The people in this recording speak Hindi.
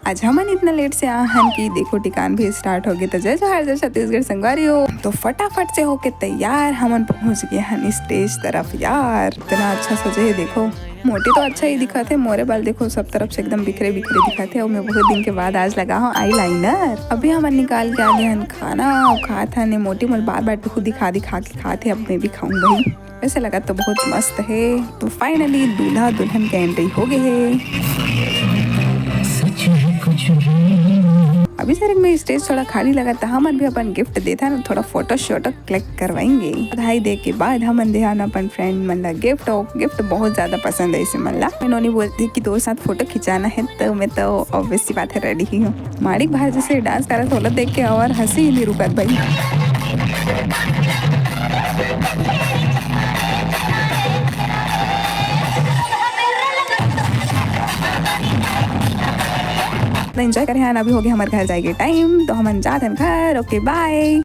आज हमन इतना लेट से आहन कि देखो टिकान भी स्टार्ट हो गए। तो जय जोहार जय छत्तीसगढ़ संगवारी हो। तो फटाफट से होके तैयार हमन पहुंच गए हन स्टेज तरफ। यार इतना अच्छा सजे है, देखो मोटी तो अच्छा ही दिखा थे, मोरे बाल देखो सब तरफ से एकदम बिखरे बिखरे दिखा थे। और मैं बहुत दिन के बाद आज लगा हूँ आई लाइनर। अभी हमन निकाल के आ गए हन खाना और खात हन। मोटी मोल बार बार खुद दिखा के खाते, अब मैं भी खाऊं भाई। ऐसे लगा तो बहुत मस्त है। तो फाइनली दूल्हा दुल्हन के एंट्री हो गए है। अभी सर में स्टेज थोड़ा खाली लगा था, हमन भी अपन गिफ्ट देता ना, थोड़ा फोटो शोटो क्लिक करवाएंगे। बधाई दे के बाद हमन देहा अपन फ्रेंड मन ला गिफ्ट। और गिफ्ट बहुत ज्यादा पसंद है इसे मन ला। इन्होंने बोलती कि दो साथ फोटो खिंचाना है, तो मैं तो ऑब्वियस सी बात है रेडी ही हूँ। माड़िक बाहर जैसे डांस कर रहा था देख के और हंसी ही नहीं रुकत भाई। एंजॉय करें। अभी हो गया हमारे घर जाएगी टाइम, तो हम जाते हैं घर। Okay bye.